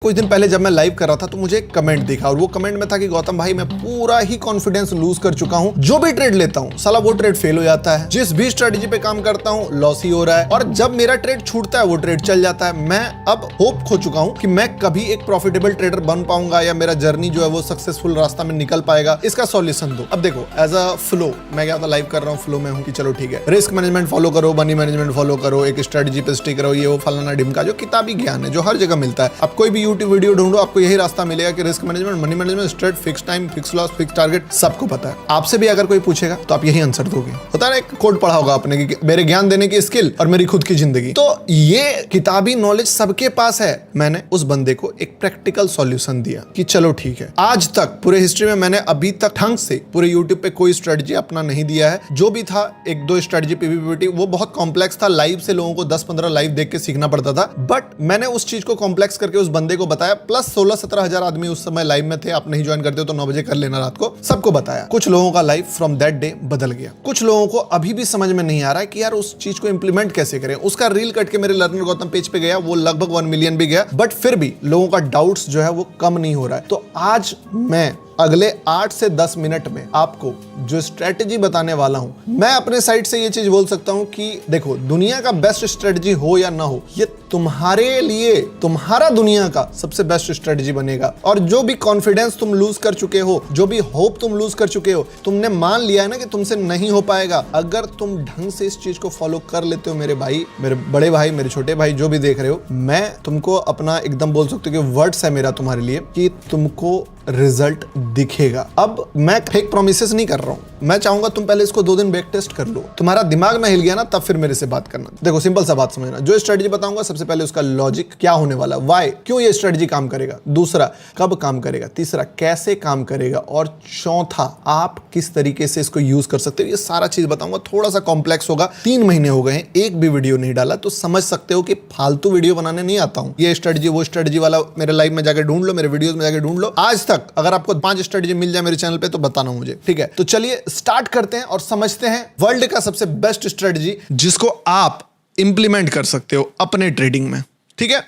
कुछ दिन पहले जब मैं लाइव कर रहा था तो मुझे एक कमेंट दिखा और वो कमेंट में था कि गौतम भाई मैं पूरा ही कॉन्फिडेंस लूज कर चुका हूं, जो भी ट्रेड लेता हूं साला वो ट्रेड फेल हो जाता है, जिस भी स्ट्रेटजी पे काम करता हूं लॉस ही हो रहा है, और जब मेरा ट्रेड छूटता है वो ट्रेड चल जाता है। मैं अब होप खो चुका हूं कि मैं कभी एक प्रॉफिटेबल ट्रेडर बन पाऊंगा या मेरा जर्नी जो है वो सक्सेसफुल रास्ता में निकल पाएगा। इसका सॉल्यूशन दो। अब देखो एज अ फ्लो मैं क्या था, लाइव कर रहा हूँ, फ्लो में हूँ कि चलो ठीक है, रिस्क मैनेजमेंट फॉलो करो, मनी मैनेजमेंट फॉलो करो, एक स्ट्रेटजी पे स्टिक करो, ये वो फलाना ढिमका, जो किताबी ज्ञान है जो हर जगह मिलता है। आप कोई भी यूट्यूब वीडियो ढूंढो आपको यही रास्ता मिलेगा कि risk management, money management, straight, fix time, fix loss, fix target, सबको पता है। आपसे भी अगर कोई पूछेगा तो आप यही आंसर दोगे। होता है ना, एक कोड पढ़ा होगा आपने कि मेरे ज्ञान देने की स्किल और मेरी खुद की जिंदगी। तो ये किताबी नॉलेज सबके पास है। मैंने उस बंदे को एक प्रैक्टिकल सॉल्यूशन दिया कि चलो ठीक है, आज तक पूरे हिस्ट्री में मैंने अभी तक ढंग से पूरे यूट्यूब पे कोई स्ट्रेटजी अपना नहीं दिया है। जो भी था एक दो स्ट्रेटजी पीवीपीटी, वो बहुत कॉम्प्लेक्स था, लाइव से लोगों को 10-15 लाइव देख के सीखना पड़ता था, बट मैंने उस चीज को कॉम्प्लेक्स करके उस बंदे को बताया। प्लस 16-17 हजार आदमी उस समय लाइव में थे। आप नहीं ज्वाइन करते हो तो 9 बजे कर लेना रात को। सबको बताया। कुछ लोगों का लाइफ फ्रॉम दैट डे बदल गया। कुछ लोगों को अभी भी समझ में नहीं आ रहा है कि यार उस चीज को इंप्लीमेंट कैसे करें। उसका रील कट के मेरे लर्नर गौतम पेज पे गया, वो लगभग 1 मिलियन भी गया, बट फिर भी लोगों का डाउट्स जो है वो कम नहीं हो रहा है। तो आज मैं अगले 8 से 10 मिनट में आपको जो स्ट्रेटजी बताने वाला हूं, मैं अपने साइड से ये चीज बोल सकता हूं कि देखो, दुनिया का बेस्ट स्ट्रेटजी हो या ना हो, ये तुम्हारे लिए, तुम्हारा दुनिया का सबसे बेस्ट स्ट्रेटजी बनेगा। और जो भी कॉन्फिडेंस तुम लूज कर चुके हो, जो भी होप तुम लूज कर चुके हो, तुमने मान लिया है ना कि तुमसे नहीं हो पाएगा, अगर तुम ढंग से इस चीज को फॉलो कर लेते हो, मेरे भाई, मेरे बड़े भाई, मेरे छोटे भाई, जो भी देख रहे हो, मैं तुमको अपना एकदम बोल सकते हो कि वर्ड्स है मेरा तुम्हारे लिए कि तुमको रिजल्ट दिखेगा। अब मैं फेक प्रोमिसेस नहीं कर रहा हूं, मैं चाहूंगा तुम पहले इसको 2 दिन बैक टेस्ट कर लो, तुम्हारा दिमाग में हिल गया ना, तब फिर मेरे से बात करना। देखो सिंपल सा बात समझना, जो स्ट्रेटजी बताऊंगा सबसे पहले उसका लॉजिक क्या होने वाला, व्हाई, क्यों ये स्ट्रेटजी काम करेगा, दूसरा कब काम करेगा, तीसरा कैसे काम करेगा, और चौथा आप किस तरीके से इसको यूज कर सकते हो। ये सारा चीज बताऊंगा। थोड़ा सा कॉम्प्लेक्स होगा, 3 महीने हो गए हैं, एक भी वीडियो नहीं डाला, तो समझ सकते हो कि फालतू वीडियो बनाने नहीं आता हूं। ये स्ट्रेटजी वो स्ट्रेटजी वाला मेरे लाइव में जाकर ढूंढ लो, मेरे वीडियोस में जाकर ढूंढ लो। आज तक अगर आपको 5 स्ट्रेटजी मिल जाए मेरे चैनल पे तो बताना मुझे, ठीक है। तो चलिए स्टार्ट करते हैं और समझते हैं वर्ल्ड का सबसे बेस्ट स्ट्रेटजी जिसको आप इंप्लीमेंट कर सकते हो अपने ट्रेडिंग में, ठीक है।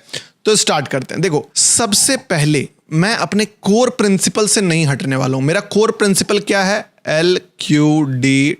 तो स्टार्ट करते हैं। देखो, सबसे पहले मैं अपने कोर प्रिंसिपल से नहीं हटने वाला हूं। मेरा कोर प्रिंसिपल क्या है? LQDTY,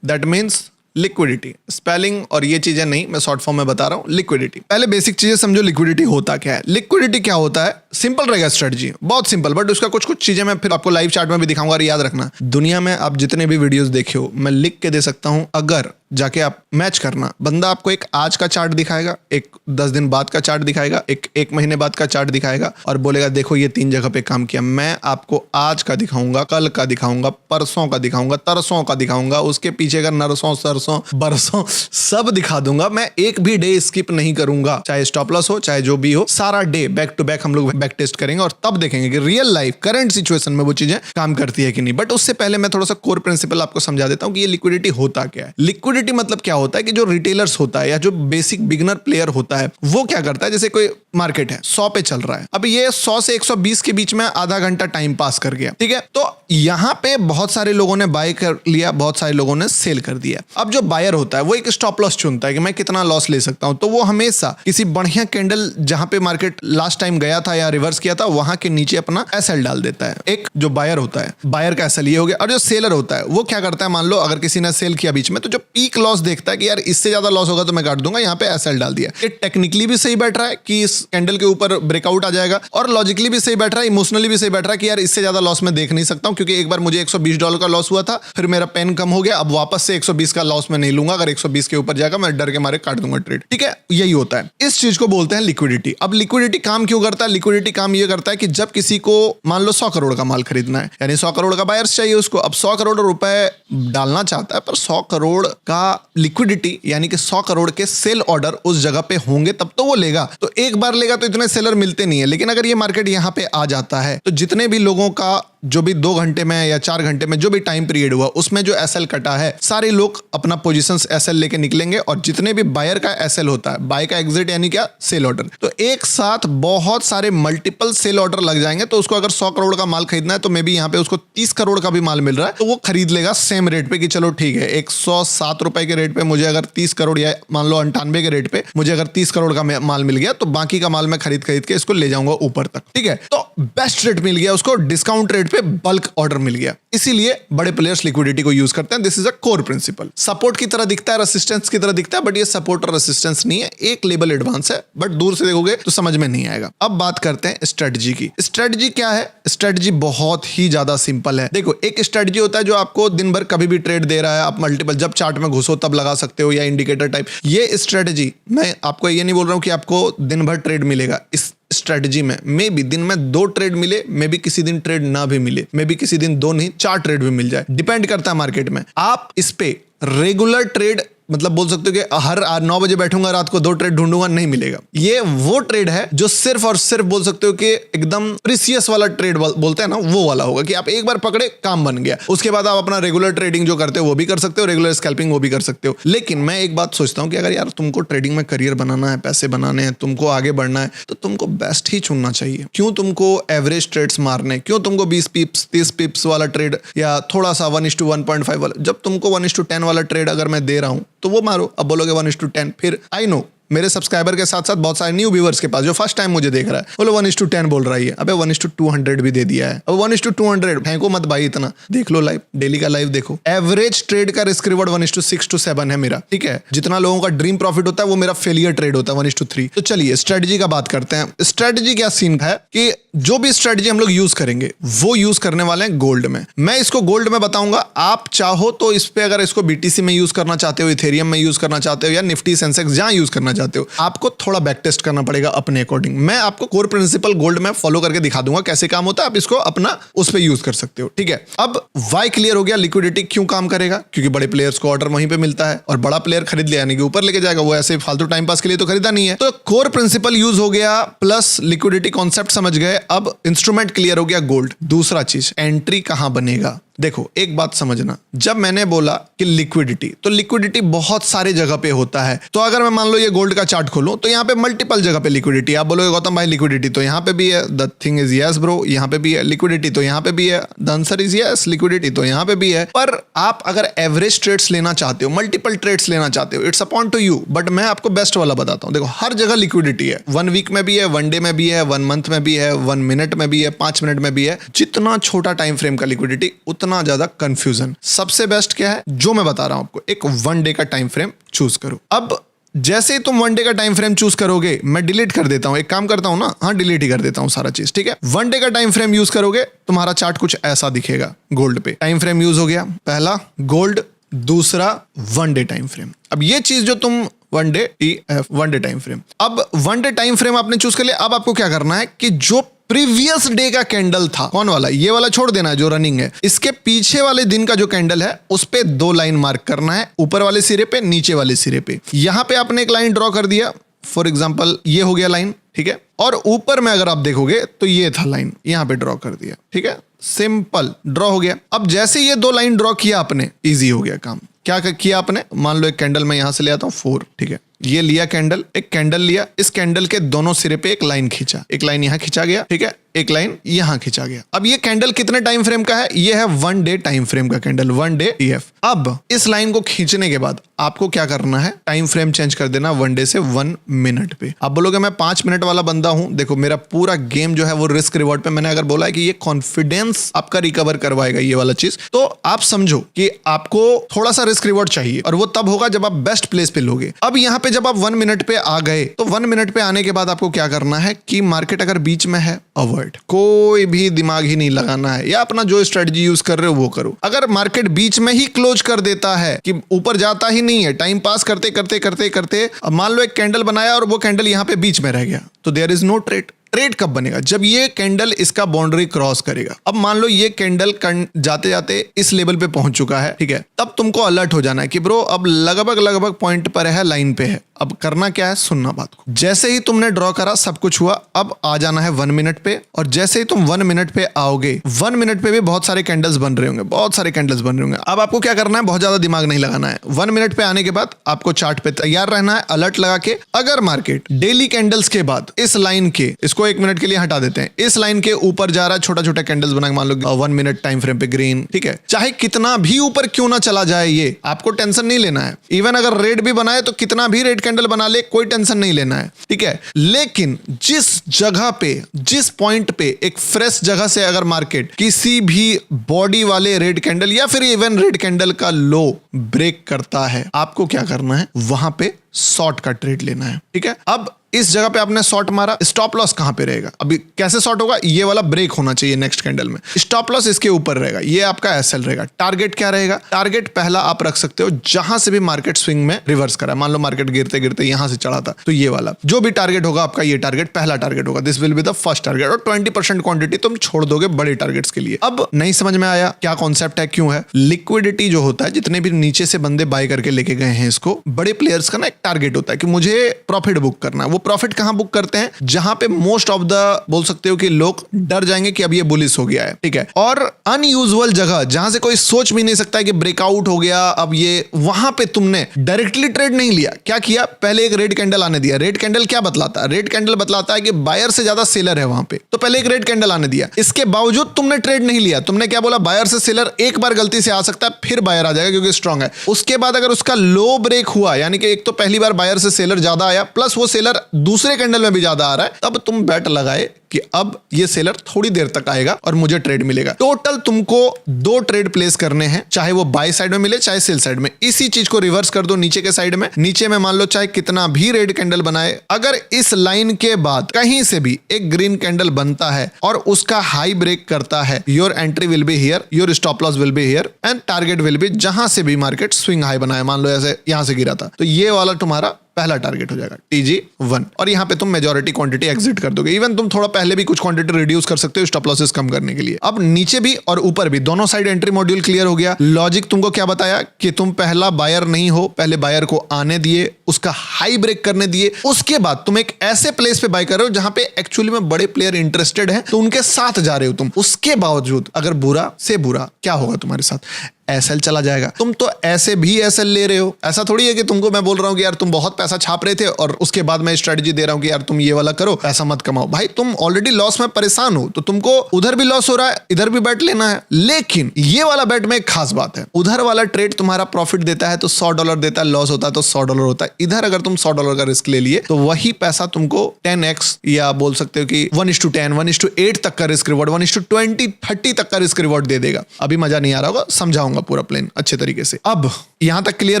that means liquidity. Spelling और ये चीजें नहीं, मैं शॉर्ट फॉर्म में बता रहा हूं। लिक्विडिटी, पहले बेसिक चीजें समझो। लिक्विडिटी होता क्या है? लिक्विडिटी क्या होता है? सिंपल रहेगा स्ट्रेटजी, बहुत सिंपल, बट उसका कुछ चीजें मैं फिर आपको लाइव चार्ट में भी दिखाऊंगा। और याद रखना, दुनिया में आप जितने भी वीडियोस देखे हो, मैं लिख के दे सकता हूं, अगर जाके आप मैच करना, बंदा आपको एक आज का चार्ट दिखाएगा, एक 10 दिन बाद का चार्ट दिखाएगा, एक महीने बाद का चार्ट दिखाएगा और बोलेगा देखो ये 3 जगह पे काम किया। मैं आपको आज का दिखाऊंगा, कल का दिखाऊंगा, परसों का दिखाऊंगा, तरसों का दिखाऊंगा, उसके पीछे का नरसों, सरसों, बरसों सब दिखा दूंगा। मैं एक भी डे स्किप नहीं करूंगा, चाहे स्टॉप लॉस हो, चाहे जो भी हो, सारा डे बैक टू बैक हम लोग बैक टेस्ट करेंगे और तब देखेंगे कि रियल लाइफ करंट सिचुएशन में वो चीजें काम करती है कि नहीं। बट उससे पहले मैं थोड़ा सा कोर प्रिंसिपल आपको समझा देता हूं कि ये लिक्विडिटी होता क्या है। लिक्विडिटी मतलब क्या होता है कि जो रिटेलर्स होता है या जो बेसिक बिगिनर प्लेयर होता है, वो क्या करता है, जैसे कोई मार्केट है 100 पे चल रहा है, अब ये 100 से 120 के बीच में आधा घंटा टाइम पास कर गया, ठीक है। तो यहां पे बहुत सारे लोगों ने बाय कर लिया, बहुत सारे लोगों ने सेल कर दिया। अब जो बायर होता है वो एक स्टॉप लॉस चुनता है कि मैं कितना लॉस ले सकता हूं, तो वो हमेशा किसी बढ़िया कैंडल जहां पे मार्केट लास्ट टाइम गया था या रिवर्स किया था, वहां के नीचे अपना एसएल डाल देता है। एक जो बायर होता है, बायर का एसएल ये हो गया। और जो सेलर होता है वो क्या करता है, मान लो अगर किसी ने सेल किया बीच में, तो जो पीक लॉस देखता है कि यार इससे ज्यादा लॉस होगा तो मैं काट दूंगा, यहाँ पे एसएल डाल दिया। ये टेक्निकली भी सही बैठ रहा है कि इस कैंडल के ऊपर ब्रेकआउट आ जाएगा, और लॉजिकली भी सही बैठ रहा है, इमोशनली भी सही बैठ रहा है कि यार इससे ज्यादा लॉस मैं देख नहीं सकता हूं, क्योंकि एक बार मुझे $120 का लॉस हुआ था, फिर मेरा पेन कम हो गया, अब वापस से 120 का लॉस मैं नहीं लूंगा, अगर 120 के ऊपर जाएगा मैं डर के मारे काट दूंगा ट्रेड, ठीक है। यही होता है, इस चीज को बोलते हैं लिक्विडिटी। अब लिक्विडिटी काम क्यों करता है? लिक्विडिटी काम ये करता है कि जब किसी को मान लो 100 करोड़ का माल खरीदना है, यानी 100 करोड़ का बायर्स चाहिए उसको, अब 100 करोड़ रुपए डालना चाहता है, पर 100 करोड़ का लिक्विडिटी यानी कि 100 करोड़ के सेल ऑर्डर उस जगह पे होंगे तब तो वो लेगा। तो एक बार लेगा तो इतने सेलर मिलते नहीं है, लेकिन अगर ये मार्केट यहाँ पे आ जाता है तो जितने भी लोगों का जो भी 2 घंटे में या 4 घंटे में जो भी टाइम पीरियड हुआ उसमें जो एसएल कटा है, सारे लोग अपना पोजीशंस एसएल लेके निकलेंगे और जितने भी बायर का एसएल होता है, बाय का एग्जिट यानी क्या, सेल ऑर्डर, तो एक साथ बहुत सारे मल्टीपल सेल ऑर्डर लग जाएंगे। तो उसको अगर 100 करोड़ का माल खरीदना है तो मे बी यहाँ पे उसको 30 करोड़ का भी माल मिल रहा है तो वो खरीद लेगा सेम रेट पे कि चलो ठीक है 107 रुपए के रेट पे मुझे अगर 30 करोड़ या मान लो 98 के रेट पे मुझे अगर 30 करोड़ का माल मिल गया तो बाकी का माल मैं खरीद के इसको ले जाऊंगा ऊपर तक। ठीक है, तो बेस्ट रेट मिल गया उसको, डिस्काउंट रेट पे बल्क ऑर्डर मिल गया। इसीलिए बड़े प्लेयर्स लिक्विडिटी को यूज करते हैं। This is a core principle. Support की तरह दिखता है, रेसिस्टेंस की तरह दिखता है, बट ये सपोर्ट और रेसिस्टेंस नहीं है, एक लेवल एडवांस है, बट दूर से देखोगे तो समझ में नहीं आएगा। अब बात करते हैं स्ट्रेटजी की। स्ट्रेटजी क्या है? स्ट्रेटजी बहुत ही ज्यादा सिंपल है। देखो, एक स्ट्रेटजी होता है जो आपको दिन भर कभी भी ट्रेड दे रहा है, आप मल्टीपल जब चार्ट में घुसो तब लगा सकते हो, या इंडिकेटर टाइप। ये स्ट्रेटजी, मैं आपको ये नहीं बोल रहा हूं कि आपको दिन भर ट्रेड मिलेगा। इस स्ट्रेटजी में मे बी दिन में 2 ट्रेड मिले, मे बी किसी दिन ट्रेड ना भी मिले, मे बी किसी दिन 2 नहीं 4 ट्रेड भी मिल जाए, डिपेंड करता है मार्केट में। आप इस पे रेगुलर ट्रेड मतलब बोल सकते हो कि हर 9 बजे बैठूंगा रात को 2 ट्रेड ढूंढूंगा, नहीं मिलेगा। ये वो ट्रेड है जो सिर्फ और सिर्फ बोल सकते हो कि एकदम प्रीसियस वाला ट्रेड बोलते हैं ना, वो वाला होगा कि आप एक बार पकड़े काम बन गया। उसके बाद आप अपना रेगुलर ट्रेडिंग जो करते हो वो भी कर सकते हो, रेगुलर स्कैल्पिंग वो भी कर सकते हो। लेकिन मैं एक बात सोचता हूं कि अगर यार तुमको ट्रेडिंग में करियर बनाना है, पैसे बनाने हैं, तुमको आगे बढ़ना है, तो तुमको बेस्ट ही चुनना चाहिए। क्यों तुमको एवरेज ट्रेड्स मारने, क्यों तुमको 20 पिप्स 30 पिप्स वाला ट्रेड या थोड़ा सा 1:1.5 वाला, जब तुमको 1:10 वाला ट्रेड अगर मैं दे रहा हूं तो वो मारो। अब बोलोगे 1:10, फिर आई नो मेरे सब्सक्राइबर के साथ साथ बहुत सारे न्यू व्यूअर्स के पास जो फर्स्ट टाइम मुझे देख रहा है, बोलो 1:10 बोल रहा है, अबे 1:200 भी दे दिया है। अब 1:200 फेंको मत भाई, इतना देख लो लाइव, डेली का लाइव देखो। एवरेज ट्रेड का रिस्क रिवॉर्ड 1:6 to 7 है मेरा। ठीक है, जितना लोगों का ड्रीम प्रॉफिट होता है वो मेरा फेलियर ट्रेड होता है 1:3। तो चलिए स्ट्रेटजी का बात करते हैं। स्ट्रेटजी क्या सीन है कि जो भी स्ट्रेटजी हम लोग यूज करेंगे वो यूज करने वाले हैं गोल्ड में। मैं इसको गोल्ड में बताऊंगा, आप चाहो तो इस पे अगर इसको बीटीसी में यूज करना चाहते हो, इथेरियम में यूज करना चाहते हो, या निफ्टी सेंसेक्स जहां यूज करना चाहते हो, आपको थोड़ा बैक टेस्ट करना पड़ेगा अपने अकॉर्डिंग। मैं आपको कोर प्रिंसिपल गोल्ड में फॉलो करके दिखा दूंगा कैसे काम होता है, आप इसको अपना उस पे यूज कर सकते हो। ठीक है, अब वाई क्लियर हो गया, लिक्विडिटी क्यों काम करेगा, क्योंकि बड़े प्लेयर्स को ऑर्डर वहीं पे मिलता है और बड़ा प्लेयर खरीद लिया यानी कि ऊपर लेके जाएगा, वो ऐसे फालतू टाइम पास के लिए तो खरीदा नहीं है। तो कोर प्रिंसिपल यूज हो गया, प्लस लिक्विडिटी कॉन्सेप्ट समझ गए, अब इंस्ट्रूमेंट क्लियर हो गया गोल्ड। दूसरा चीज, एंट्री कहां बनेगा। देखो एक बात समझना, जब मैंने बोला कि लिक्विडिटी, तो लिक्विडिटी बहुत सारे जगह पे होता है। तो अगर मैं मान लो ये गोल्ड का चार्ट खोलूं तो यहाँ पे मल्टीपल जगह पे लिक्विडिटी। आप बोलोगे गौतम भाई लिक्विडिटी तो यहाँ पे भी है, the thing is yes bro, यहाँ पे भी है लिक्विडिटी, तो यहाँ पे भी है, the answer is yes, liquidity तो यहाँ पे भी है। पर आप अगर एवरेज ट्रेड्स लेना चाहते हो, मल्टीपल ट्रेड्स लेना चाहते हो, it's upon two you, but मैं आपको बेस्ट वाला बताता हूँ। देखो हर जगह लिक्विडिटी है, 1 वीक में भी है, 1 डे में भी है, 1 मंथ में भी है, 1 मिनट में भी है, 5 मिनट में भी है। जितना छोटा टाइम फ्रेम का लिक्विडिटी उतना ज्यादा कंफ्यूजन। सबसे बेस्ट क्या है जो मैं बता रहा हूं आपको, एक 1 डे का टाइम फ्रेम चूज करो। अब जैसे ही तुम 1 डे का टाइम फ्रेम चूज करोगे, मैं डिलीट कर देता हूं, एक काम करता हूं ना, हाँ डिलीट ही कर देता हूं सारा चीज। ठीक है, 1 डे का टाइम फ्रेम यूज करोगे, तुम्हारा चार्ट कुछ ऐसा दिखेगा। गोल्ड पे टाइम फ्रेम यूज हो गया, पहला गोल्ड, दूसरा 1 डे टाइम फ्रेम। अब ये चीज जो तुम 1 day TF 1 day time frame, अब 1 डे टाइम फ्रेम आपने चूज कर लिया। अब आपको क्या करना है कि जो प्रीवियस डे का कैंडल था, कौन वाला, ये वाला छोड़ देना है जो रनिंग है, इसके पीछे वाले दिन का जो कैंडल है उस पे 2 लाइन मार्क करना है, ऊपर वाले सिरे पे, नीचे वाले सिरे पे। यहां पे आपने एक लाइन ड्रॉ कर दिया, फॉर एग्जांपल ये हो गया लाइन। ठीक है, और ऊपर में अगर आप देखोगे तो ये था लाइन, यहां पे ड्रॉ कर दिया। ठीक है, सिंपल ड्रॉ हो गया। अब जैसे ये 2 लाइन ड्रॉ किया आपने, इजी हो गया काम। क्या किया आपने, मान लो एक कैंडल मैं यहां से ले आता हूं 4। ठीक है, ये लिया कैंडल, एक कैंडल लिया, इस कैंडल के दोनों सिरे पे एक लाइन खींचा, एक लाइन यहां खींचा गया। ठीक है, एक लाइन यहां खींचा गया। अब ये कैंडल कितने टाइम फ्रेम का है, ये है 1 डे टाइम फ्रेम का कैंडल, 1 डे TF। अब इस लाइन को खींचने के बाद आपको क्या करना है, टाइम फ्रेम चेंज कर देना 1 डे से 1 मिनट पे। आप बोलोगे मैं 5 मिनट वाला बंदा हूं, देखो मेरा पूरा गेम जो है वो रिस्क रिवॉर्ड पे। मैंने अगर बोला है कि ये कॉन्फिडेंस आपका रिकवर करवाएगा ये वाला चीज, तो आप समझो कि आपको थोड़ा सा रिस्क रिवॉर्ड चाहिए, और वो तब होगा जब आप बेस्ट प्लेस पे लोगे। अब यहाँ पे जब आप 1 मिनट पे आ गए, तो 1 मिनट पे आने के बाद आपको क्या करना है कि मार्केट अगर बीच में है, अवॉइड, कोई भी दिमाग ही नहीं लगाना है, या अपना जो स्ट्रेटजी यूज कर रहे हो वो करो। अगर मार्केट बीच में ही क्लोज कर देता है कि ऊपर जाता ही नहीं है, टाइम पास करते करते करते करते, अब मान लो एक कैंडल बनाया और वो कैंडल यहाँ पे बीच में रह गया, तो there is no trade trade कब बनेगा? जब ये कैंडल इसका बाउंड्री क्रॉस करेगा। अब मान लो ये कैंडल जाते जाते इस लेवल पे पहुंच चुका है, ठीक है, तब तुमको अलर्ट हो जाना है कि ब्रो अब लगभग पॉइंट पर है, लाइन पे है। अब करना क्या है, सुनना बात को। जैसे ही तुमने ड्रॉ करा, सब कुछ हुआ, अब आ जाना है 1 मिनट पे। और जैसे ही तुम 1 मिनट पे आओगे, 1 मिनट पे भी बहुत सारे कैंडल्स बन रहे होंगे, बहुत सारे कैंडल्स बन रहे होंगे। अब आपको क्या करना है, बहुत ज्यादा दिमाग नहीं लगाना है। 1 मिनट पे आने के बाद आपको चार्ट पे तैयार रहना है, अलर्ट लगा के। अगर मार्केट डेली कैंडल्स के बाद इस लाइन के, इसको 1 मिनट के लिए हटा देते हैं, इस लाइन के ऊपर जा रहा है, छोटा छोटा कैंडल्स बना के, मान लो 1 मिनट टाइम फ्रेम पे ग्रीन, ठीक है, चाहे कितना भी ऊपर क्यों ना चला जाए, ये आपको टेंशन नहीं लेना है। इवन अगर रेड भी बनाए तो कितना भी रेड कैंडल बना ले, कोई टेंशन नहीं लेना है, ठीक है। लेकिन जिस जगह पे, जिस पॉइंट पे एक फ्रेश जगह से अगर मार्केट किसी भी बॉडी वाले रेड कैंडल या फिर इवन रेड कैंडल का लो ब्रेक करता है, आपको क्या करना है, वहां पे शॉर्ट का ट्रेड लेना है, ठीक है। अब इस जगह पे आपने शॉर्ट मारा, स्टॉप लॉस कहां पे रहेगा? अभी कैसे शॉर्ट होगा, ये वाला ब्रेक होना चाहिए नेक्स्ट कैंडल में, स्टॉप लॉस इसके ऊपर रहेगा, ये आपका एसएल रहेगा। टारगेट क्या रहेगा? टारगेट पहला आप रख सकते हो जहां से भी मार्केट स्विंग में रिवर्स करा, मान लो मार्केट गिरते गिरते यहां से चढ़ा था, तो ये वाला जो भी टारगेट होगा आपका, ये टारगेट पहला टारगेट होगा, this will be the first target. और 20% क्वांटिटी तुम छोड़ दोगे बड़े टारगेट्स के लिए। अब नहीं समझ में आया क्या कॉन्सेप्ट है, क्यों है? लिक्विडिटी जो होता है, जितने भी नीचे से बंदे बाय करके लेके गए हैं इसको, बड़े प्लेयर्स का ना एक टारगेट होता है कि मुझे प्रॉफिट बुक करना है। वो प्रॉफिट कहां बुक करते हैं? जहां पे मोस्ट ऑफ द, बोल सकते हो कि लोग डर जाएंगे कि अब ये बुलिश हो गया है, ठीक है। और अनयूजुअल जगह जहां से कोई सोच भी नहीं सकता है कि ब्रेकआउट हो गया अब ये, वहां पे तुमने डायरेक्टली ट्रेड नहीं लिया। क्या किया? पहले एक रेड कैंडल आने दिया। रेड कैंडल क्या बतलाता है? रेड कैंडल बतलाता है कि बायर से ज्यादा सेलर है वहां पे, तो पहले एक रेड कैंडल आने दिया। इसके बावजूद तुमने ट्रेड नहीं लिया। तुमने क्या बोला, बायर से सेलर एक बार गलती से आ सकता है, फिर बायर आ जाएगा क्योंकि स्ट्रांग है। उसके बाद अगर उसका लो ब्रेक हुआ, यानी कि एक तो पहली बार बायर से सेलर ज्यादा आया, प्लस वो सेलर दूसरे कैंडल में भी ज्यादा आ रहा है, तब तुम बैट लगाए कि अब ये सेलर थोड़ी देर तक आएगा और मुझे ट्रेड मिलेगा। टोटल तुमको 2 ट्रेड प्लेस करने हैं, चाहे वो बाय साइड में मिले चाहे सेल साइड में। इसी चीज को रिवर्स कर दो नीचे के साइड में। नीचे में मान लो चाहे कितना भी रेड कैंडल बनाए, अगर इस लाइन के बाद कहीं से भी एक ग्रीन कैंडल बनता है और उसका हाई ब्रेक करता है, your entry will be here, your stop loss will be here and target will be जहां से भी मार्केट स्विंग हाई बनाए। मान लो ऐसे यहां से गिरा था, तो ये वाला तुम्हारा पहला टारगेट हो जाएगा, TG1। और यहां पे तुम मेजॉरिटी क्वांटिटी एग्जिट कर दोगे। इवन तुम थोड़ा पहले भी कुछ क्वांटिटी रिड्यूस कर सकते हो स्टॉप लॉसेस कम करने के लिए। अब नीचे भी और ऊपर भी दोनों साइड एंट्री मॉड्यूल क्लियर हो गया। लॉजिक तुमको क्या बताया कि तुम पहला बायर नहीं हो, पहले बायर को आने दिए, उसका हाई ब्रेक करने दिए, उसके बाद तुम एक ऐसे प्लेस पे बाय कर रहे हो जहां पे एक्चुअली में बड़े प्लेयर इंटरेस्टेड हैं, तो उनके साथ जा रहे हो तुम। उसके बावजूद अगर बुरा से बुरा क्या होगा तुम्हारे साथ, एसएल चला जाएगा। तुम तो ऐसे भी एसएल ले रहे हो, ऐसा थोड़ी है कि तुमको मैं बोल रहा हूं कि यार तुम बहुत पैसा छाप रहे थे और उसके बाद मैं स्ट्रेटजी दे रहा हूं कि यार तुम ये वाला करो, पैसा मत कमाओ। भाई तुम ऑलरेडी लॉस में परेशान हो, तो तुमको उधर भी लॉस हो रहा है, इधर भी बैट लेना है। लेकिन ये वाला बैट में एक खास बात है, उधर वाला ट्रेड तुम्हारा प्रॉफिट देता है तो $100 देता है, लॉस होता है तो $100 होता है। इधर अगर तुम $100 का रिस्क ले लिए तो वही पैसा तुमको 10x या बोल सकते हो कि 1:10, 1:8 तक का रिस्क रिवॉर्ड, 1:20, 30 तक का रिस्क रिवॉर्ड दे देगा। अभी मजा नहीं आ रहा होगा, समझाऊंगा पूरा प्लान अच्छे तरीके से। अब यहां तक क्लियर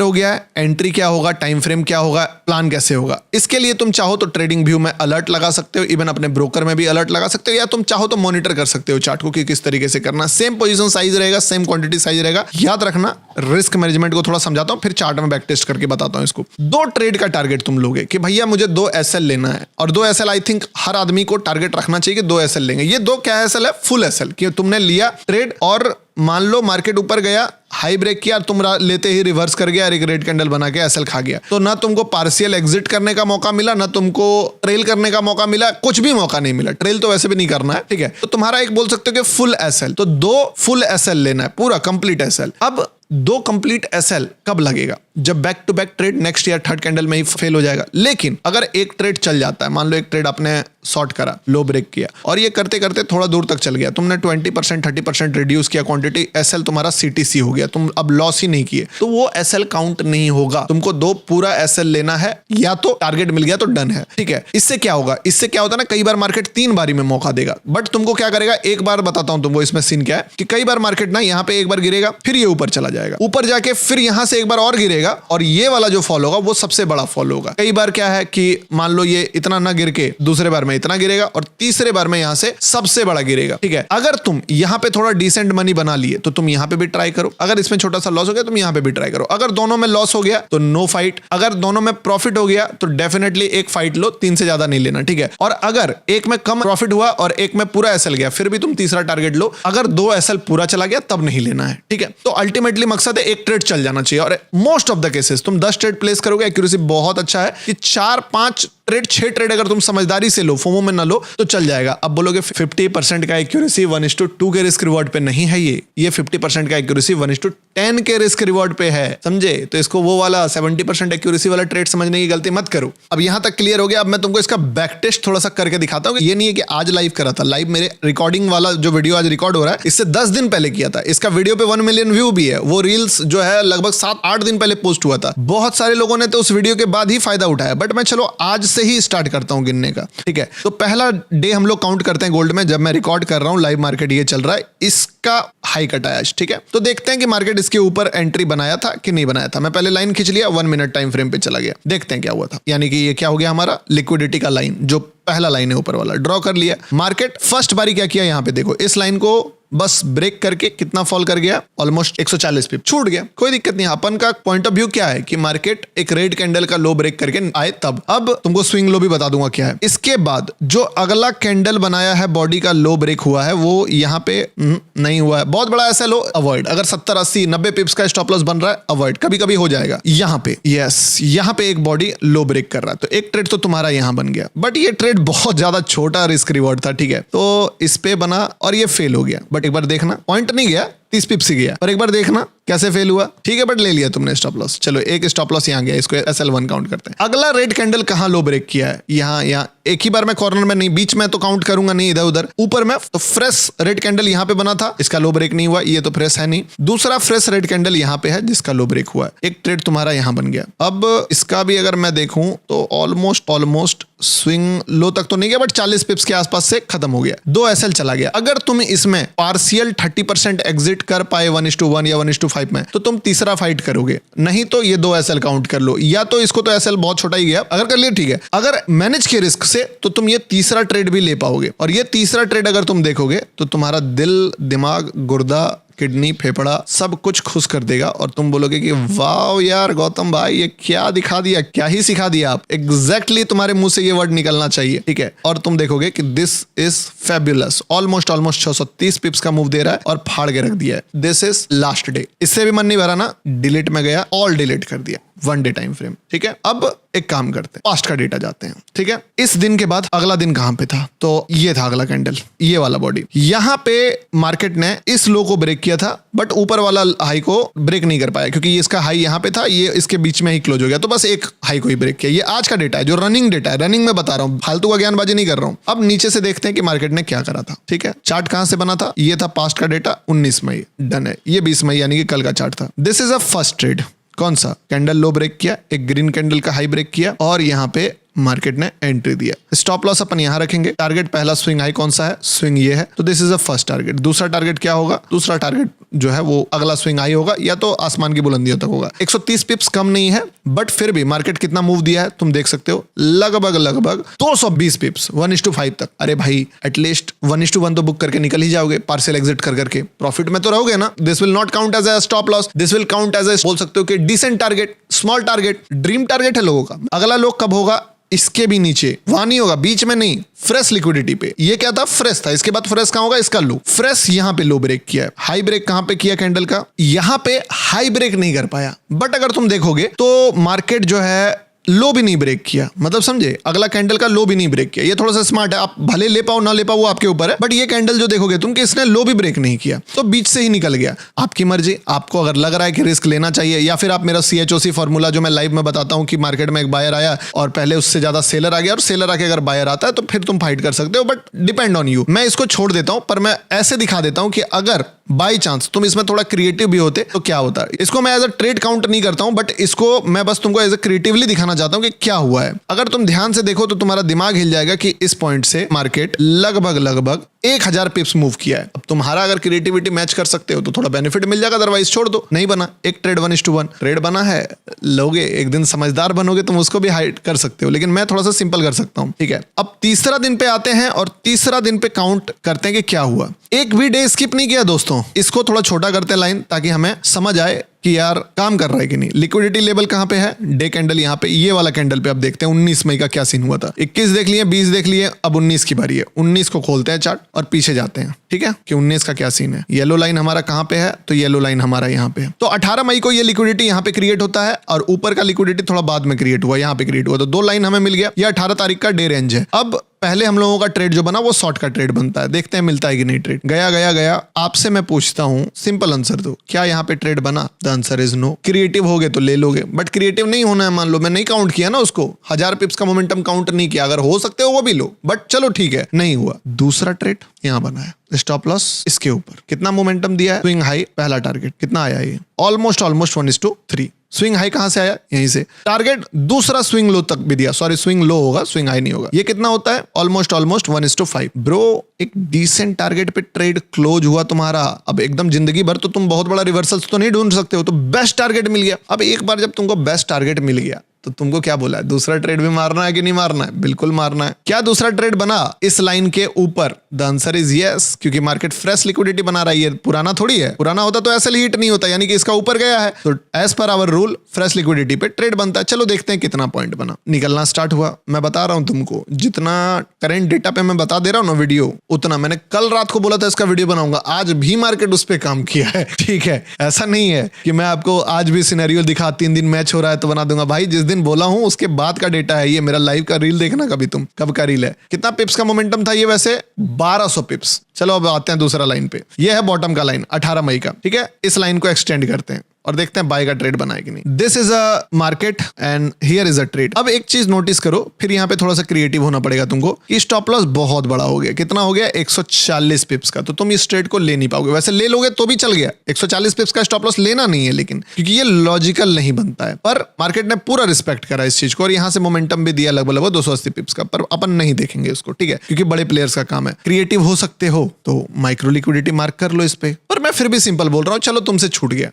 हो गया है, एंट्री क्या होगा, टाइम फ्रेम क्या होगा, प्लान कैसे होगा। इसके लिए तुम चाहो तो ट्रेडिंग व्यू में अलर्ट लगा सकते हो, इवन अपने ब्रोकर में भी अलर्ट लगा सकते हो, या तुम चाहो तो मॉनिटर कर सकते हो चार्ट को कि किस तरीके से करना। सेम पोजीशन साइज रहेगा, सेम क्वांटिटी साइज रहेगा। याद रखना, रिस्क मैनेजमेंट को थोड़ा समझाता हूं, फिर चार्ट में बैक टेस्ट करके बताता हूं इसको। 2 ट्रेड का टारगेट तुम लोगे कि भैया मुझे 2 एसएल लेना है, और 2 एसएल आई थिंक हर आदमी को टारगेट रखना चाहिए कि 2 एसएल लेंगे। ये 2 क्या एसएल है? फुल एसएल, कि तुमने लिया ट्रेड और मान लो मार्केट ऊपर गया, हाई ब्रेक किया, तुम लेते ही रिवर्स कर गया और एक रेड कैंडल बना के एसएल खा गया, तो ना तुमको पार्शियल एग्जिट करने का मौका मिला, ना तुमको ट्रेल करने का मौका मिला, कुछ भी मौका नहीं मिला। ट्रेल तो वैसे भी नहीं करना है, ठीक है। तो तुम्हारा एक बोल सकते हो कि फुल एसएल, तो 2 फुल एसएल लेना है, पूरा कंप्लीट एसएल। अब 2 कंप्लीट एसएल कब लगेगा? जब back to back trade next या थर्ड कैंडल में ही फेल हो जाएगा। लेकिन अगर एक ट्रेड चल जाता है, मान लो एक ट्रेड आपने शॉर्ट करा, लो ब्रेक किया, और ये करते करते थोड़ा दूर तक चल गया, तुमने 20%, 30% रिड्यूस किया क्वांटिटी, एसएल तुम्हारा सीटीसी हो गया, तुम अब लॉस ही नहीं किए, तो वो एसएल काउंट नहीं होगा। तुमको 2 पूरा एसएल लेना है, या तो टारगेट मिल गया तो डन है, ठीक है। इससे क्या होगा? इससे क्या होता है ना, कई बार मार्केट 3 बारी में मौका देगा, बट तुमको क्या करेगा, एक बार बताता हूं तुमको इसमें सीन क्या है, कि कई बार मार्केट ना यहां पे एक बार गिरेगा, फिर ये ऊपर चला जाएगा, ऊपर जाके फिर यहां से एक बार और गिरेगा, गिरेगा और ये वाला जो फॉल होगा वो सबसे बड़ा फॉल होगा। कई बार क्या है कि मान लो ये इतना ना गिर के दूसरे बार में इतना गिरेगा और तीसरे बार में यहां से सबसे बड़ा गिरेगा, ठीक है। अगर तुम यहां पे थोड़ा डिसेंट मनी बना लिए तो तुम यहां पे भी ट्राई करो, अगर इसमें छोटा सा लॉस हो गया तुम यहां पे भी ट्राई करो। अगर दोनों में लॉस हो गया तो नो फाइट, अगर दोनों में प्रॉफिट हो गया तो डेफिनेटली एक फाइट लो, 3 से ज्यादा नहीं लेना, ठीक है। और अगर एक में कम प्रॉफिट हुआ और एक में पूरा एसएल गया फिर भी तुम तीसरा टारगेट लो, अगर 2 एसएल पूरा चला गया तब नहीं लेना है, ठीक है। तो अल्टीमेटली मकसद है एक ट्रेड चल जाना चाहिए और मोस्ट ऑफ द केसेस तुम 10 ट्रेड प्लेस करोगे, एक्यूरेसी बहुत अच्छा है कि 4-5 ट्रेड 6 ट्रेड अगर तुम समझदारी से लो, फोमो में ना लो तो चल जाएगा। अब बोलोगे 50% का एक्यूरेसी 1:2 के रिस्क रिवॉर्ड पे नहीं है, ये 50% का एक्यूरेसी 1:10 के रिस्क रिवॉर्ड पे है, समझे। तो इसको वो वाला 70% एक्यूरेसी वाला ट्रेड समझने की गलती मत करो। अब यहां तक क्लियर हो गया। अब मैं तुमको इसका बैक टेस्ट थोड़ा सा करके दिखाता हूं। ये नहीं है कि आज लाइव करा था, लाइव मेरे रिकॉर्डिंग वाला जो वीडियो आज रिकॉर्ड हो रहा है इससे 10 दिन पहले किया था। इसका वीडियो पे 1 मिलियन व्यू भी है। वो रील्स जो है लगभग 7-8 दिन पहले पोस्ट हुआ था। बहुत सारे लोगों ने तो उस वीडियो के बाद ही फायदा उठाया, बट मैं चलो आज से ही स्टार्ट करता हूं गिनने का, ठीक है। तो पहला डे हम लोग काउंट करते हैं गोल्ड में, जब मैं रिकॉर्ड कर रहा हूं लाइव मार्केट ये चल रहा है, इसका हाई कट आया, ठीक है। तो देखते हैं कि मार्केट इसके ऊपर एंट्री बनाया था कि नहीं बनाया था। मैं पहले लाइन खींच लिया, 1 मिनट टाइम फ्रेम पे चला गया, देखते हैं क्या हुआ था। यानी कि ये क्या हो गया हमारा लिक्विडिटी का लाइन, जो पहला लाइन है ऊपर वाला ड्रॉ कर लिया। मार्केट फर्स्ट बारी क्या किया, यहां पे देखो इस लाइन को बस ब्रेक करके कितना फॉल कर गया, ऑलमोस्ट 140 पिप छूट गया। कोई दिक्कत नहीं, अपन का पॉइंट ऑफ व्यू क्या है कि मार्केट एक रेड कैंडल का लो ब्रेक करके आए तब। अब तुमको स्विंग लो भी बता दूंगा क्या है। इसके बाद जो अगला कैंडल बनाया है बॉडी का लो ब्रेक हुआ है वो यहाँ पे नहीं हुआ है। बहुत बड़ा ऐसा लो अवॉइड, अगर 70 80 90 पिप्स का स्टॉप लॉस बन रहा है अवॉइड, कभी कभी हो जाएगा। यहाँ पे यस, यहाँ पे एक बॉडी लो ब्रेक कर रहा है तो एक ट्रेड तो तुम्हारा यहाँ बन गया, बट ये ट्रेड बहुत ज्यादा छोटा रिस्क रिवॉर्ड था, ठीक है। तो इस पे बना और ये फेल हो गया, बट एक बार देखना पॉइंट नहीं गया, 30 पिप्स ही गया, पर एक बार देखना कैसे फेल हुआ, ठीक है। बट ले लिया तुमने स्टॉप लॉस, चलो एक स्टॉप लॉस यहाँ गया, इसको SL1 काउंट करते हैं। अगला रेड कैंडल कहाँ लो ब्रेक किया है, यहाँ एक ही बार में कॉर्नर में नहीं, बीच में तो काउंट करूंगा नहीं, इधर उधर ऊपर में। तो फ्रेश रेड कैंडल यहाँ पे बना था, इसका लो ब्रेक नहीं हुआ, ये तो फ्रेश है नहीं। दूसरा फ्रेश रेड कैंडल यहाँ पे है जिसका लो ब्रेक हुआ है, एक ट्रेड तुम्हारा यहाँ बन गया। अब इसका भी अगर मैं देखूं तो ऑलमोस्ट स्विंग लो तक तो नहीं गया, बट 40 पिप्स के आसपास से खत्म हो गया, 2 SL चला गया। अगर तुम इसमें पार्शियल 30% एग्जिट कर पाए 1:1 या 1:5 में तो तुम तीसरा फाइट करोगे, नहीं तो ये 2 SL काउंट कर लो, या तो इसको तो SL बहुत छोटा ही गया, अगर कर लिया ठीक है। अगर मैनेज के रिस्क से तो तुम ये तीसरा ट्रेड भी ले पाओगे, और ये तीसरा ट्रेड अगर तुम देखोगे तो तुम्हारा दिल, दिमाग, गुर्दा, किडनी, फेफड़ा सब कुछ खुश कर देगा और तुम बोलोगे कि वाह यार गौतम भाई ये क्या दिखा दिया, क्या ही सिखा दिया आप। एग्जैक्टली तुम्हारे मुंह से ये वर्ड निकलना चाहिए, ठीक है। और तुम देखोगे कि दिस इज फैबुलस, ऑलमोस्ट 630 पिप्स का मूव दे रहा है और फाड़ के रख दिया है। दिस इज लास्ट डे, इससे भी मन नहीं भरा ना, डिलीट में गया, ऑल डिलीट कर दिया, 1 डे टाइम फ्रेम, ठीक है। अब एक काम करते हैं, पास्ट का डेटा जाते हैं, ठीक है। इस दिन के बाद अगला दिन कहां पे था, तो ये था अगला कैंडल, ये वाला बॉडी। यहां पे मार्केट ने इस लो को ब्रेक किया था, बट ऊपर वाला हाई को ब्रेक नहीं कर पाया क्योंकि इसका हाई यहां पे था, ये इसके बीच में ही क्लोज हो गया, तो बस एक हाई को ही ब्रेक किया। ये आज का डेटा है, जो रनिंग डेटा है, रनिंग में बता रहा हूं, फालतू का ज्ञानबाजी नहीं कर रहा हूं। अब नीचे से देखते हैं कि मार्केट ने क्या करा था, ठीक है। चार्ट कहां से बना था, ये था पास्ट का डेटा 19 मई, डन है। ये 20 मई यानी कि कल का चार्ट था। This is a first trade, कौन सा कैंडल लो ब्रेक किया, एक ग्रीन कैंडल का हाई ब्रेक किया और यहां पे मार्केट ने एंट्री दिया। स्टॉप लॉस अपन यहां रखेंगे। टारगेट पहला स्विंग हाई कौन सा है, स्विंग ये है, तो this is a first target. दूसरा टारगेट क्या होगा, दूसरा टारगेट जो है वो अगला स्विंग हाई होगा या तो आसमान की बुलंदियों तक होगा। 130 पिप्स कम नहीं है, बट फिर भी मार्केट कितना मूव दिया है तुम देख सकते हो, लगभग 220 पिप्स 1:5 तक। अरे भाई एटलीस्ट 1:1 तो बुक करके निकल ही जाओगे, पार्शियल एग्जिट कर करके प्रॉफिट में तो रहोगे ना। This will not count as a stop loss, this will count as बोल सकते हो कि decent target, small target, dream target है लोगों का। अगला लोग कब होगा, इसके भी नीचे, वहां नहीं होगा, बीच में नहीं, फ्रेश लिक्विडिटी पे। ये क्या था, फ्रेश था, इसके बाद फ्रेश कहां होगा, इसका लो। फ्रेश यहां पे लो ब्रेक किया है, हाई ब्रेक कहां पे किया कैंडल का, यहां पे हाई ब्रेक नहीं कर पाया, बट अगर तुम देखोगे तो मार्केट जो है लो भी नहीं ब्रेक किया, मतलब समझे, अगला कैंडल का लो भी नहीं ब्रेक किया। ये थोड़ा सा स्मार्ट है, आप भले ले पाओ ना ले पाओ वो आपके ऊपर है, बट ये कैंडल जो देखोगे तुम कि इसने लो भी ब्रेक नहीं किया, तो बीच से ही निकल गया। आपकी मर्जी, आपको अगर लग रहा है कि रिस्क लेना चाहिए, या फिर आप मेरा CHOC फॉर्मूला जो मैं लाइव में बताता हूं कि मार्केट में एक बायर आया और पहले उससे ज्यादा सेलर आ गया और सेलर आके अगर बायर आता है तो फिर तुम फाइट कर सकते हो, बट डिपेंड ऑन यू। मैं इसको छोड़ देता हूं, पर मैं ऐसे दिखा देता हूं कि अगर बाई चांस तुम इसमें थोड़ा क्रिएटिव भी होते तो क्या होता है। इसको मैं एज अ ट्रेड काउंट नहीं करता हूं, बट इसको मैं बस तुमको एज अ क्रिएटिवली दिखाना चाहता हूं कि क्या हुआ है। अगर तुम ध्यान से देखो तो तुम्हारा दिमाग हिल जाएगा कि इस पॉइंट से मार्केट लगभग 1000 पिप्स मूव किया है। अब तुम्हारा अगर क्रिएटिविटी मैच कर सकते हो तो थोड़ा बेनिफिट मिल जाएगा, अदरवाइज छोड़ दो। नहीं बना, एक ट्रेड 1:1 ट्रेड बना है, लोगे एक दिन समझदार बनोगे तुम उसको भी हाइड कर सकते हो, लेकिन मैं थोड़ा सा सिंपल कर सकता हूं, ठीक है। अब तीसरा दिन पे आते हैं और तीसरा दिन पे काउंट करते हैं कि क्या हुआ। एक भी डे स्किप नहीं किया दोस्तों। इसको थोड़ा छोटा करते हैं लाइन, ताकि हमें समझ आए कि यार काम कर रहा है कि नहीं। लिक्विडिटी लेवल कहां पे है, डे कैंडल यहाँ पे, ये वाला कैंडल पे। अब देखते हैं 19 मई का क्या सीन हुआ था। 21 देख लिए, 20 देख लिए, अब 19 की बारी है। 19 को खोलते हैं चार्ट और पीछे जाते हैं, ठीक है, कि 19 का क्या सीन है। येलो लाइन हमारा कहां पे है, तो येलो लाइन हमारा यहाँ पे है। तो 18 मई को ये लिक्विडिटी यहाँ पे क्रिएट होता है और ऊपर का लिक्विडिटी थोड़ा बाद में क्रिएट हुआ, यहाँ पे क्रिएट हुआ। तो 2 लाइन हमें मिल गया। ये 18 तारीख का डे रेंज है। अब पहले हम लोगों का ट्रेड जो बना वो शॉर्ट का ट्रेड बनता है, देखते हैं मिलता है कि नहीं ट्रेड। गया। आपसे मैं पूछता हूं, सिंपल आंसर दो, क्या यहाँ पे ट्रेड बना? The answer is no. Creative होगे तो ले लोगे, बट क्रिएटिव नहीं होना है। मान लो मैं नहीं काउंट किया ना उसको, 1000 पिप्स का मोमेंटम काउंट नहीं किया। अगर हो सकते हो वो भी लो, बट चलो ठीक है, नहीं हुआ। दूसरा ट्रेड यहाँ बना है, स्टॉप लॉस इसके ऊपर। कितना मोमेंटम दिया है? स्विंग हाई पहला टारगेट कितना आया? ये ऑलमोस्ट 1:3। स्विंग हाई कहां से आया? यहीं से। टारगेट दूसरा स्विंग लो तक भी दिया, सॉरी स्विंग लो होगा, स्विंग हाई नहीं होगा। ये कितना होता है? ऑलमोस्ट 1:5। ब्रो एक डिसेंट टारगेट पे ट्रेड क्लोज हुआ तुम्हारा। अब एकदम जिंदगी भर तो तुम बहुत बड़ा रिवर्सल तो नहीं ढूंढ सकते हो, तो बेस्ट टारगेट मिल गया। अब एक बार जब तुमको बेस्ट टारगेट मिल गया तो तुमको क्या बोला है? दूसरा ट्रेड भी मारना है कि नहीं मारना है? बिल्कुल मारना है। क्या दूसरा ट्रेड बना इस लाइन के ऊपर? द आंसर इज यस, क्योंकि मार्केट फ्रेश लिक्विडिटी बना रहा है। ये पुराना थोड़ी है, पुराना होता तो ऐसे हिट नहीं होता, यानी कि इसका ऊपर गया है तो as per our rule fresh liquidity पे ट्रेड बनता है। चलो देखते हैं कितना पॉइंट बना। निकलना स्टार्ट हुआ। मैं बता रहा हूं तुमको, जितना करेंट डेटा पे मैं बता दे रहा हूं ना वीडियो, उतना मैंने कल रात को बोला था इसका वीडियो बनाऊंगा, आज भी मार्केट उस पर काम किया है, ठीक है। ऐसा नहीं है कि मैं आपको आज भी सिनेरियो दिखा 3 दिन मैच हो रहा है तो बना दूंगा। भाई जिस दिन बोला हूं उसके बाद का डेटा है ये। मेरा लाइव का रील देखना कभी तुम, कब का रील है। कितना पिप्स का मोमेंटम था ये? वैसे 1200 पिप्स। चलो अब आते हैं दूसरा लाइन पे। ये है बॉटम का लाइन 18 मई का, ठीक है। इस लाइन को एक्सटेंड करते हैं और देखते हैं बाय का ट्रेड बना है कि नहीं। This is a market and here is a trade. अब एक चीज नोटिस करो, फिर यहाँ पे थोड़ा सा क्रिएटिव होना पड़ेगा तुमको, कि स्टॉप लॉस बहुत बड़ा हो गया। कितना हो गया? 140 पिप्स का। तो तुम इस ट्रेड को ले नहीं पाओगे। वैसे ले लोगे तो भी चल गया, 140 पिप्स का स्टॉप लॉस लेना नहीं है, लेकिन क्योंकि ये लॉजिकल नहीं बनता है। पर मार्केट ने पूरा रिस्पेक्ट करा इस चीज को और यहाँ से मोमेंटम भी दिया लगभग 280 पिप्स का। पर अपन नहीं देखेंगे उसको, ठीक है, क्योंकि बड़े प्लेयर्स का काम है। क्रिएटिव हो सकते हो तो माइक्रो लिक्विडिटी मार्क कर लो इस पे। पर मैं फिर भी सिंपल बोल रहा हूँ, चलो तुमसे छूट गया,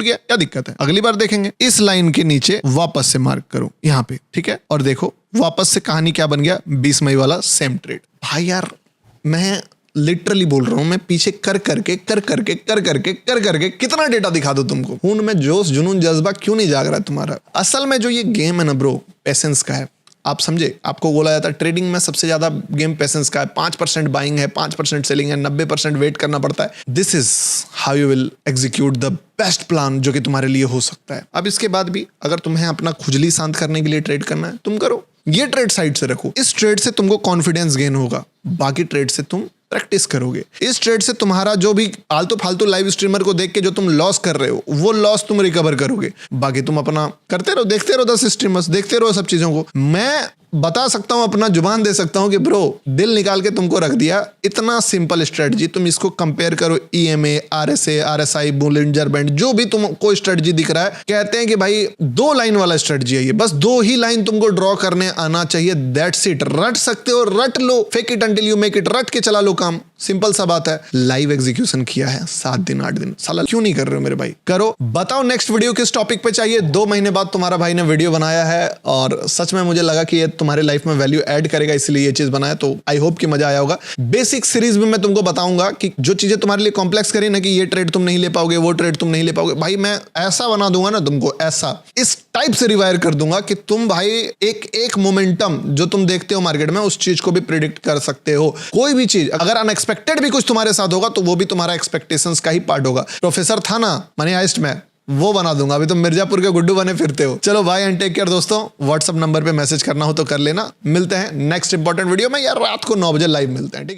क्या दिक्कत है? अगली बार देखेंगे। इस लाइन के नीचे वापस से मार्क करो यहाँ पे, ठीक है, और देखो वापस से कहानी क्या बन गया। 20 मई वाला सेम ट्रेड। भाई यार मैं लिटरली बोल रहा हूं, मैं पीछे कर करके कितना डेटा दिखा दूं तुमको। खून में जोश जुनून जज्बा क्यों नहीं जाग रहा है तुम्हारा? असल में जो ये गेम है ना ब्रो, पेशेंस का है। आप समझे, आपको बोला जाता है ट्रेडिंग में सबसे ज्यादा गेम पेशेंस का है। 5% बाइंग है, 5% सेलिंग है, 90% वेट करना पड़ता है। This is how you will execute the best plan जो कि तुम्हारे लिए हो सकता है। अब इसके बाद भी अगर तुम्हें अपना खुजली शांत करने के लिए ट्रेड करना है, तुम करो। ये ट्रेड साइड से रखो। इस ट्रेड से तुमको कॉन्फिडेंस गेन होगा, बाकी ट्रेड से तुम प्रैक्टिस करोगे। इस ट्रेड से तुम्हारा जो भी आलतू फालतू लाइव स्ट्रीमर को देख के जो तुम लॉस कर रहे हो, वो लॉस तुम रिकवर करोगे। बाकी तुम अपना करते रहो, देखते रहो 10 स्ट्रीमर्स, देखते रहो सब चीजों को। मैं बता सकता हूं, अपना जुबान दे सकता हूं कि ब्रो दिल निकाल के तुमको रख दिया। इतना सिंपल स्ट्रेटजी, तुम इसको कंपेयर करो EMA, RSA, RSI, Bollinger band, जो भी तुमको स्ट्रेटजी दिख रहा है। कहते हैं कि भाई 2 लाइन वाला स्ट्रेटजी है ये, बस 2 ही लाइन तुमको ड्रॉ करने आना चाहिए। That's it. रट सकते हो, रट लो, fake it until you make it. रट के चला लो काम, सिंपल सा बात है। लाइव एग्जीक्यूशन किया है 7 दिन 8 दिन, साला क्यों नहीं कर रहे हो मेरे भाई? करो। बताओ नेक्स्ट वीडियो किस टॉपिक पे चाहिए। 2 महीने बाद तुम्हारा भाई ने वीडियो बनाया है और सच में मुझे लगा कि ये तुम्हारे लाइफ में वैल्यू ऐड करेगा, इसलिए ये चीज बनाया। तो आई होप कि मजा आया होगा। बेसिक सीरीज में मैं तुमको बताऊंगा कि जो चीजें तुम्हारे लिए कॉम्प्लेक्स करें ना, कि ये ट्रेड तुम नहीं ले पाओगे, वो ट्रेड तुम नहीं ले पाओगे, भाई मैं ऐसा बना दूंगा ना तुमको, ऐसा इस टाइप से रिवायर कर दूंगा कि तुम भाई एक मोमेंटम जो तुम देखते हो मार्केट में, उस चीज को भी प्रिडिक्ट कर सकते हो। कोई भी चीज अगर अनएक्सपेक्टेड भी कुछ तुम्हारे साथ होगा तो वो भी तुम्हारा एक्सपेक्टेशंस का ही पार्ट होगा। प्रोफेसर था ना मनी हाइस्ट में, वो बना दूंगा। अभी तुम मिर्जापुर के गुड्डू बने फिरते हो। चलो बाय एंड टेक केयर दोस्तों। व्हाट्सएप नंबर पे मैसेज करना हो तो कर लेना। मिलते हैं नेक्स्ट इंपॉर्टेंट वीडियो में यार, रात को 9 बजे लाइव मिलते हैं, ठीक है।